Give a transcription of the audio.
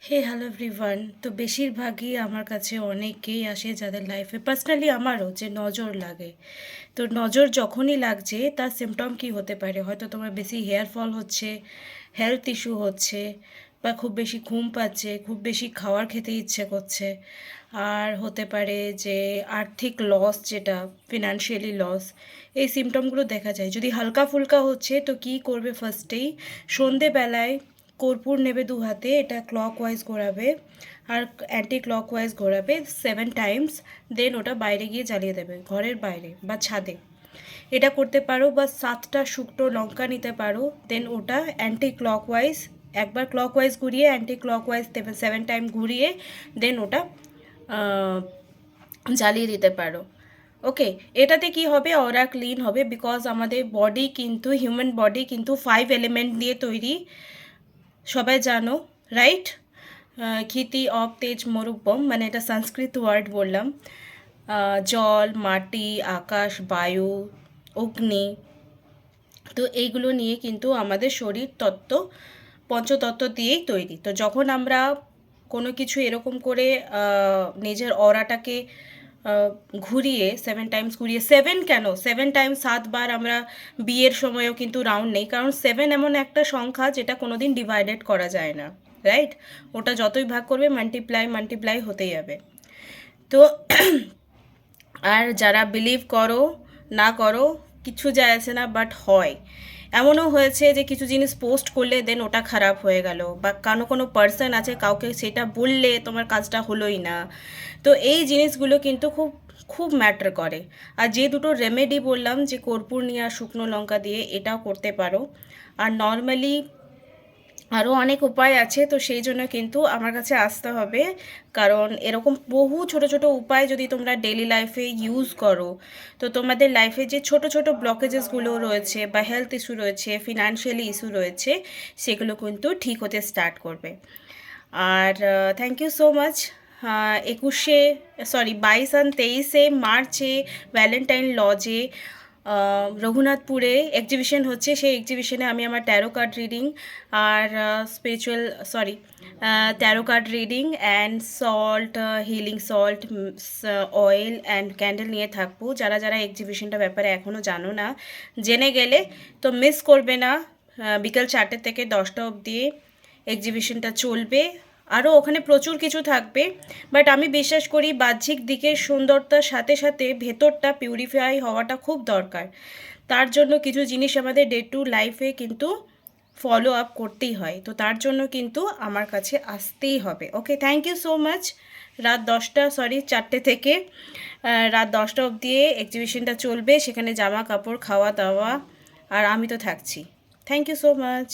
হে hello everyone. তো বেশিরভাগই আমার কাছে অনেকেই আসে যাদের লাইফে পার্সোনালি আমারও যে নজর লাগে। তো নজর যখনই লাগছে তার সিমটম কি হতে পারে? হয়তো তোমার বেশি হেয়ার ফল হচ্ছে, হেলথ ইস্যু হচ্ছে, বা খুব বেশি ঘুম পাচ্ছে, খুব বেশি খাবার খেতে ইচ্ছে করছে, আর হতে পারে যে আর্থিক লস, যেটা ফিনান্সিয়ালি লস। এই সিমটমগুলো দেখা যায়। যদি হালকা ফুলকা হচ্ছে তো কি করবে? ফার্স্টেই সন্ধেবেলায় কর্পূর নেবে 2 হাতে, এটা ক্লকওয়াইজ ঘোরাবে আর অ্যান্টি ক্লকওয়াইজ ঘোরাবে 7 টাইমস। দেন ওটা বাইরে গিয়ে জ্বালিয়ে দেবে, ঘরের বাইরে বা ছাদে। এটা করতে পারো, বা 7টা শুকনো লঙ্কা নিতে পারো। দেন ওটা অ্যান্টি ক্লকওয়াইজ, একবার ক্লকওয়াইজ ঘুরিয়ে অ্যান্টি ক্লকওয়াইজ 7 টাইম ঘুরিয়ে দেন ওটা জ্বালিয়ে দিতে পারো। ওকে, এটাতে কি হবে? অরা ক্লিন হবে, বিকজ আমাদের বডি কিন্তু, হিউম্যান বডি কিন্তু 5 এলিমেন্ট দিয়ে তৈরি, সবাই জানো, রাইট? ক্ষিতি অপ তেজ মরুপম, মানে এটা সংস্কৃত ওয়ার্ড বললাম। জল, মাটি, আকাশ, বায়ু, অগ্নি। তো এইগুলো নিয়ে কিন্তু আমাদের শরীর তত্ত্ব, পঞ্চতত্ত্ব দিয়েই তৈরি। তো যখন আমরা কোনো কিছু এরকম করে নিজের অরাটাকে ঘুরিয়ে 7 টাইমস ঘুরিয়ে, 7 কেন, 7 টাইমস 7 বার আমরা বিয়ের সময়ও কিন্তু রাউন্ড নেই, কারণ 7 এমন একটা সংখ্যা যেটা কোনো দিন ডিভাইডেড করা যায় না, রাইট? ওটা যতই ভাগ করবে মাল্টিপ্লাই মাল্টিপ্লাই হতে যাবে। তো আর যারা বিলিভ করো না করো কিছু যায় আসে না, বাট হয়। এমনও হয়েছে যে কিছু জিনিস পোস্ট করলে দেন ওটা খারাপ হয়ে গেল, বা কোনো পার্সন আছে, কাউকে সেটা বললে তোমার কাজটা হলোই না। তো এই জিনিসগুলো কিন্তু খুব খুব ম্যাটার করে। আর যে দুটো রেমেডি বললাম, যে কর্পূর নিয়ে আর শুকনো লঙ্কা দিয়ে, এটাও করতে পারো। আর নর্মালি আরও অনেক উপায় আছে, তো সেই জন্য কিন্তু আমার কাছে আসতে হবে। কারণ এরকম বহু ছোট ছোট উপায় যদি তোমরা ডেলি লাইফে ইউজ করো, তো তোমাদের লাইফে যে ছোট ছোট ব্লকেজেসগুলো রয়েছে, বা হেলথ ইস্যু রয়েছে, ফিনান্সিয়ালি ইস্যু রয়েছে, সেগুলো কিন্তু ঠিক হতে স্টার্ট করবে। আর থ্যাংক ইউ সো মাচ। 22 আর 23 মার্চে ভ্যালেন্টাইন লজে রঘুনাথপুরে এক্সিবিশন হচ্ছে। সেই এক্সিবিশনে আমি আমার ট্যারো কার্ড রিডিং আর spiritual, tarot card reading and salt, healing salt, oil and candle নিয়ে থাকবো। যারা যারা এক্সিবিশনটার ব্যাপারে এখনও জানো না, জেনে গেলে তো মিস করবে না। বিকাল 4টে থেকে 10টা অবধি এক্সিবিশনটা চলবে। আরও ওখানে প্রচুর কিছু থাকবে, বাট আমি বিশ্বাস করি বাহ্যিক দিকের সুন্দরতার সাথে সাথে ভেতরটা পিউরিফাই হওয়াটা খুব দরকার। তার জন্য কিছু জিনিস আমাদের ডে টু লাইফে কিন্তু ফলো আপ করতেই হয়। তো তার জন্য কিন্তু আমার কাছে আসতেই হবে। ওকে, থ্যাংক ইউ সো মাচ। রাত 4টে থেকে রাত 10টা অবধি এক্সিবিশনটা চলবে। সেখানে জামা কাপড়, খাওয়া দাওয়া, আর আমি তো থাকছি। Thank you so much.